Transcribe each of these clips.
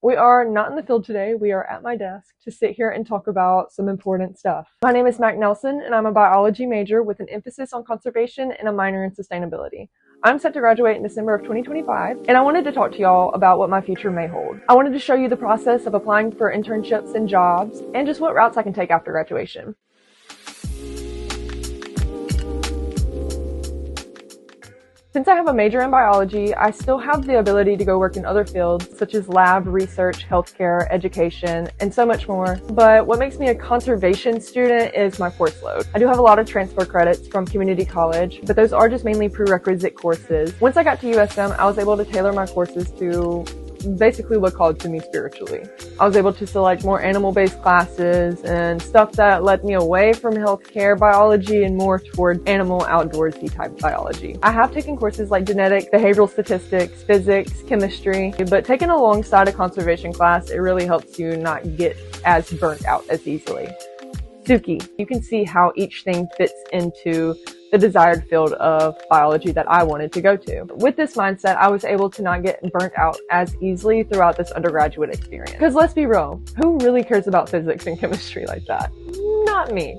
We are not in the field today. We are at my desk to sit here and talk about some important stuff. My name is Mack and I'm a biology major with an emphasis on conservation and a minor in sustainability. I'm set to graduate in December of 2025, and I wanted to talk to y'all about what my future may hold. I wanted to show you the process of applying for internships and jobs, and just what routes I can take after graduation. Since I have a major in biology, I still have the ability to go work in other fields such as lab, research, healthcare, education, and so much more. But what makes me a conservation student is my course load. I do have a lot of transfer credits from community college, but those are just mainly prerequisite courses. Once I got to USM, I was able to tailor my courses to basically what called to me spiritually. I was able to select more animal-based classes and stuff that led me away from healthcare biology and more toward animal outdoorsy type biology. I have taken courses like genetics, behavioral statistics, physics, chemistry, but taken alongside a conservation class, it really helps you not get as burnt out as easily. Suki, you can see how each thing fits into the desired field of biology that I wanted to go to. With this mindset, I was able to not get burnt out as easily throughout this undergraduate experience. Because let's be real, who really cares about physics and chemistry like that? Not me.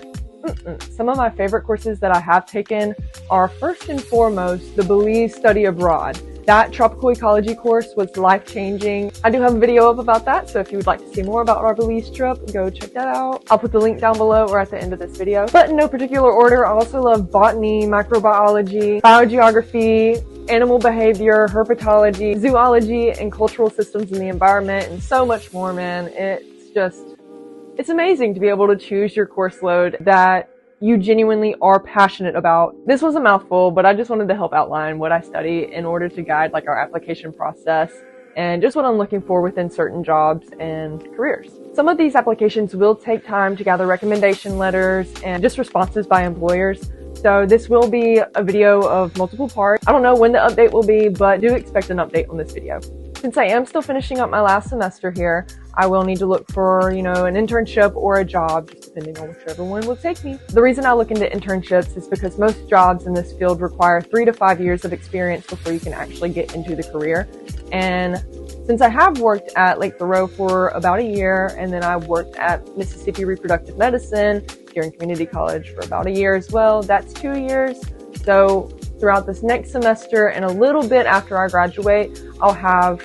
Some of my favorite courses that I have taken are first and foremost the Belize Study Abroad. That tropical ecology course was life-changing. I do have a video up about that, so if you would like to see more about our Belize trip, go check that out. I'll put the link down below or at the end of this video. But in no particular order, I also love botany, microbiology, biogeography, animal behavior, herpetology, zoology, and cultural systems in the environment, and so much more, man. It's amazing to be able to choose your course load that you genuinely are passionate about. This was a mouthful, but I just wanted to help outline what I study in order to guide our application process and just what I'm looking for within certain jobs and careers. Some of these applications will take time to gather recommendation letters and just responses by employers. So this will be a video of multiple parts. I don't know when the update will be, but do expect an update on this video. Since I am still finishing up my last semester here, I will need to look for, an internship or a job, just depending on whichever one will take me. The reason I look into internships is because most jobs in this field require 3 to 5 years of experience before you can actually get into the career. And since I have worked at Lake Thoreau for about a year, and then I worked at Mississippi Reproductive Medicine here in community college for about a year as well, that's 2 years. So throughout this next semester and a little bit after I graduate, I'll have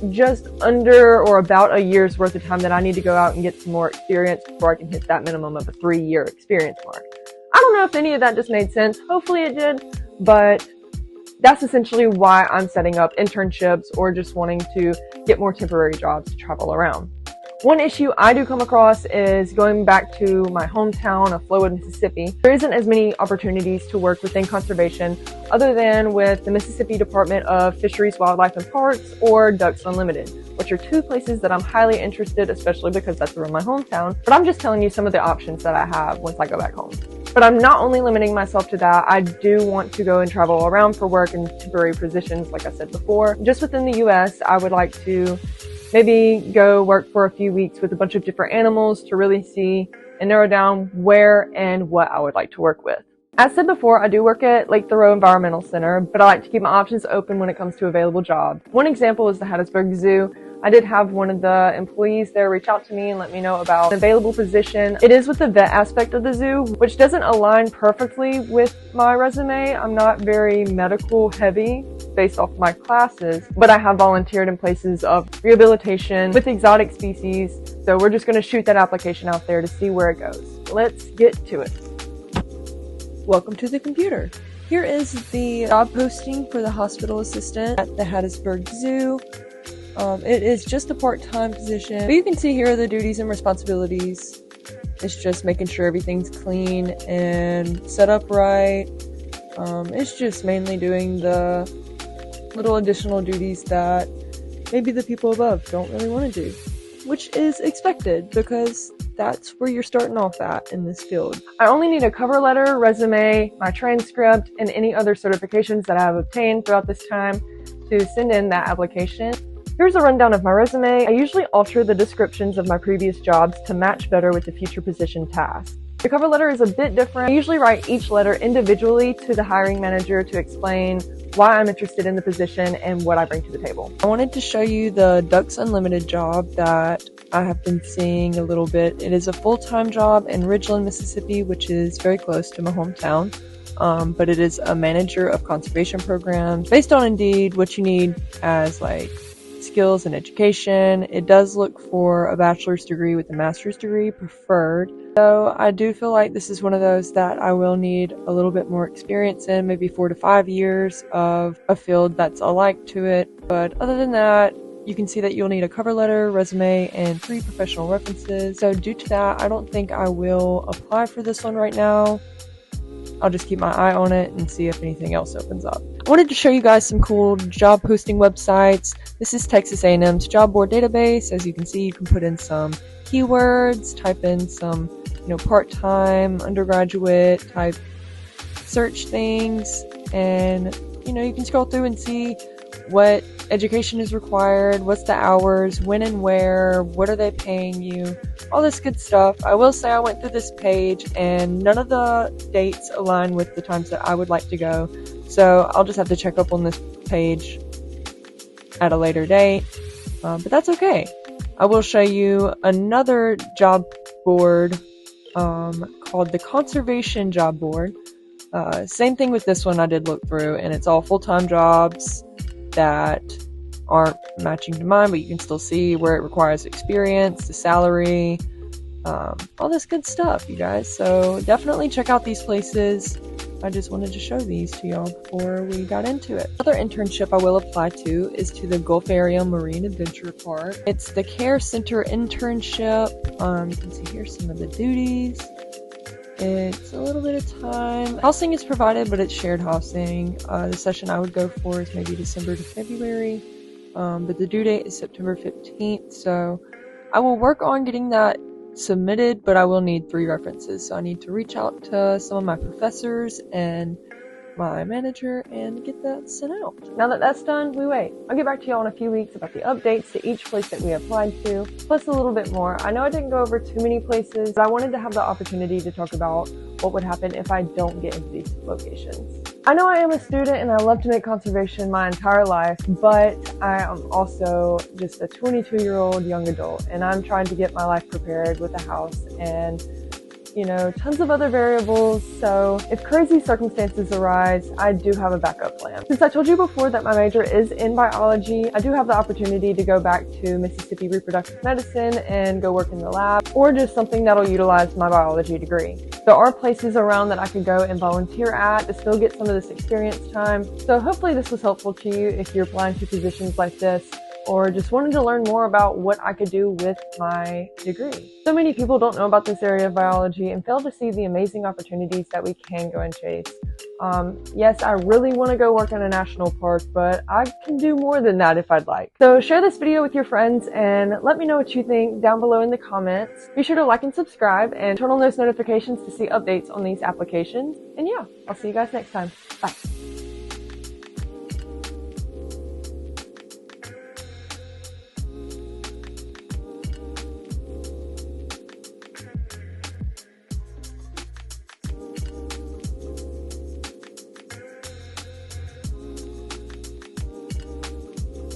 just under or about a year's worth of time that I need to go out and get some more experience before I can hit that minimum of a 3-year experience mark. I don't know if any of that just made sense. Hopefully it did, but that's essentially why I'm setting up internships or just wanting to get more temporary jobs to travel around. One issue I do come across is going back to my hometown of Flowood, Mississippi. There isn't as many opportunities to work within conservation other than with the Mississippi Department of Fisheries, Wildlife, and Parks or Ducks Unlimited, which are 2 places that I'm highly interested, especially because that's around my hometown. But I'm just telling you some of the options that I have once I go back home. But I'm not only limiting myself to that, I do want to go and travel around for work in temporary positions, like I said before. Just within the US, I would like to maybe go work for a few weeks with a bunch of different animals to really see and narrow down where and what I would like to work with. As said before, I do work at Lake Thoreau Environmental Center, but I like to keep my options open when it comes to available jobs. One example is the Hattiesburg Zoo. I did have one of the employees there reach out to me and let me know about an available position. It is with the vet aspect of the zoo, which doesn't align perfectly with my resume. I'm not very medical heavy based off my classes, but I have volunteered in places of rehabilitation with exotic species. So we're just going to shoot that application out there to see where it goes. Let's get to it. Welcome to the computer. Here is the job posting for the hospital assistant at the Hattiesburg Zoo. It is just a part-time position, but you can see here the duties and responsibilities. It's just making sure everything's clean and set up right. It's just mainly doing the little additional duties that maybe the people above don't really want to do, which is expected because that's where you're starting off at in this field. I only need a cover letter, resume, my transcript, and any other certifications that I have obtained throughout this time to send in that application. Here's a rundown of my resume. I usually alter the descriptions of my previous jobs to match better with the future position tasks. The cover letter is a bit different. I usually write each letter individually to the hiring manager to explain why I'm interested in the position and what I bring to the table. I wanted to show you the Ducks Unlimited job that I have been seeing a little bit. It is a full-time job in Ridgeland, Mississippi, which is very close to my hometown. But it is a manager of conservation programs. Based on Indeed, what you need as like skills and education. It does look for a bachelor's degree with a master's degree preferred. So I do feel like this is one of those that I will need a little bit more experience in, maybe 4 to 5 years of a field that's alike to it. But other than that, you can see that you'll need a cover letter, resume, and 3 professional references. So due to that, I don't think I will apply for this one right now. I'll just keep my eye on it and see if anything else opens up. I wanted to show you guys some cool job posting websites. This is Texas A&M's job board database. As you can see, you can put in some keywords, type in some, part-time, undergraduate type search things, and, you can scroll through and see what education is required, what's the hours, when and where, what are they paying you, all this good stuff. I will say I went through this page and none of the dates align with the times that I would like to go, so I'll just have to check up on this page at a later date, but that's okay. I will show you another job board called the Conservation Job Board. Same thing with this one. I did look through, and it's all full-time jobs that aren't matching to mine, but you can still see where it requires experience, the salary, all this good stuff, you guys. So definitely check out these places. I just wanted to show these to y'all before we got into it. Another internship I will apply to is to the Gulf Area Marine Adventure Park. It's the Care Center internship. You can see here some of the duties. It's a little bit of time. Housing is provided, but it's shared housing. The session I would go for is maybe December to February, but the due date is September 15th, so I will work on getting that submitted, but I will need 3 references. So I need to reach out to some of my professors and my manager and get that sent out. Now that that's done, we wait. I'll get back to y'all in a few weeks about the updates to each place that we applied to, plus a little bit more. I know I didn't go over too many places, but I wanted to have the opportunity to talk about what would happen if I don't get into these locations. I know I am a student and I love to make conservation my entire life, but I am also just a 22-year-old young adult, and I'm trying to get my life prepared with a house and tons of other variables. So if crazy circumstances arise, I do have a backup plan. Since I told you before that my major is in biology, I do have the opportunity to go back to Mississippi Reproductive Medicine and go work in the lab, or just something that'll utilize my biology degree. There are places around that I could go and volunteer at to still get some of this experience time. So hopefully this was helpful to you if you're applying to positions like this, or just wanted to learn more about what I could do with my degree. So many people don't know about this area of biology and fail to see the amazing opportunities that we can go and chase. Yes, I really want to go work in a national park, but I can do more than that if I'd like. So share this video with your friends and let me know what you think down below in the comments. Be sure to like and subscribe and turn on those notifications to see updates on these applications. And yeah, I'll see you guys next time. Bye.